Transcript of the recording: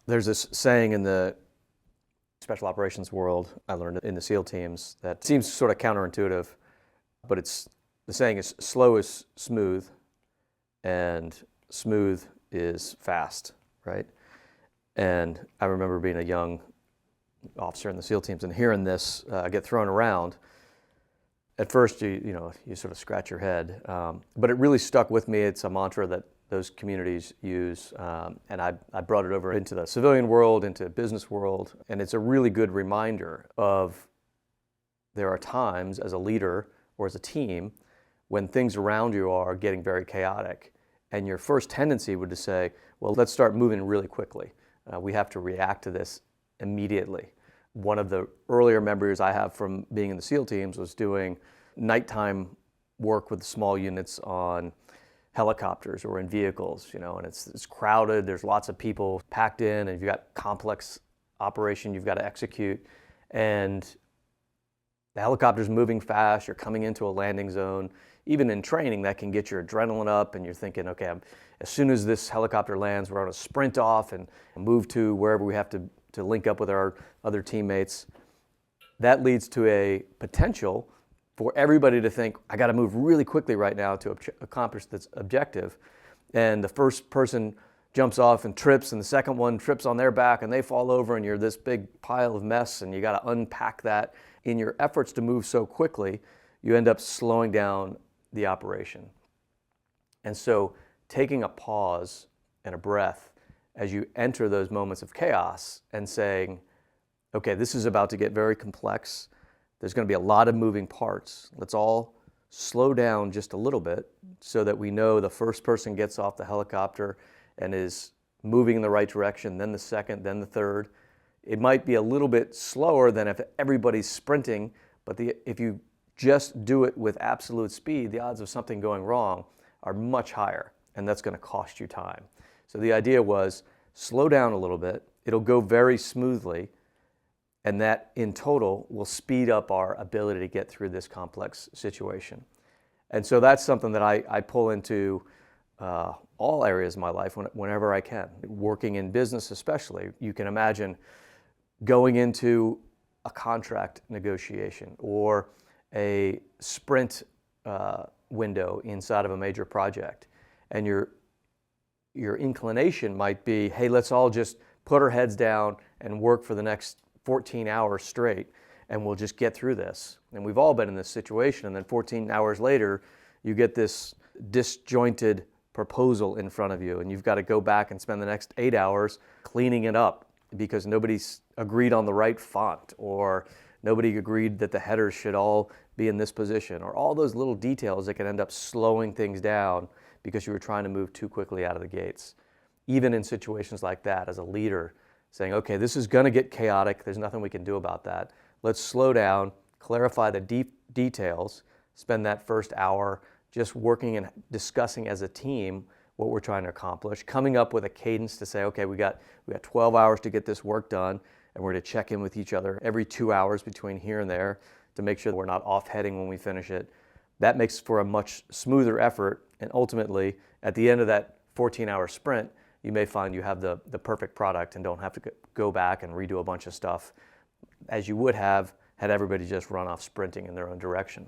There's this saying in the special operations world, I learned in the SEAL teams, that seems sort of counterintuitive, but the saying is slow is smooth and smooth is fast, right? And I remember being a young officer in the SEAL teams and hearing this get thrown around. At first, you sort of scratch your head, but it really stuck with me. It's a mantra that those communities use, and I brought it over into the civilian world, into the business world, and it's a really good reminder of there are times as a leader or as a team when things around you are getting very chaotic, and your first tendency would to say, well, let's start moving really quickly. We have to react to this immediately. One of the earlier memories I have from being in the SEAL teams was doing nighttime work with small units on helicopters or in vehicles, and it's crowded, there's lots of people packed in, and you've got complex operation you've got to execute, and the helicopter's moving fast, you're coming into a landing zone. Even in training, that can get your adrenaline up, and you're thinking, okay, as soon as this helicopter lands, we're going to sprint off and move to wherever we have to link up with our other teammates. That leads to a potential for everybody to think, I got to move really quickly right now to accomplish this objective. And the first person jumps off and trips, and the second one trips on their back, and they fall over, and you're this big pile of mess, and you got to unpack that. In your efforts to move so quickly, you end up slowing down the operation. And so taking a pause and a breath as you enter those moments of chaos and saying, okay, this is about to get very complex. There's going to be a lot of moving parts. Let's all slow down just a little bit so that we know the first person gets off the helicopter and is moving in the right direction, then the second, then the third. It might be a little bit slower than if everybody's sprinting, but if you just do it with absolute speed, the odds of something going wrong are much higher, and that's going to cost you time. So the idea was slow down a little bit. It'll go very smoothly, and that in total will speed up our ability to get through this complex situation. And so that's something that I pull into all areas of my life whenever I can. Working in business especially, you can imagine going into a contract negotiation or a sprint window inside of a major project, and your inclination might be, hey, let's all just put our heads down and work for the next 14 hours straight, and we'll just get through this. And we've all been in this situation, and then 14 hours later, you get this disjointed proposal in front of you, and you've got to go back and spend the next 8 hours cleaning it up because nobody's agreed on the right font, or nobody agreed that the headers should all be in this position, or all those little details that can end up slowing things down because you were trying to move too quickly out of the gates. Even in situations like that, as a leader, saying, okay, this is going to get chaotic, there's nothing we can do about that. Let's slow down, clarify the deep details, spend that first hour just working and discussing as a team what we're trying to accomplish, coming up with a cadence to say, okay, we got 12 hours to get this work done, and we're going to check in with each other every 2 hours between here and there to make sure that we're not off-heading when we finish it. That makes for a much smoother effort, and ultimately, at the end of that 14-hour sprint, you may find you have the perfect product and don't have to go back and redo a bunch of stuff as you would have had everybody just run off sprinting in their own direction.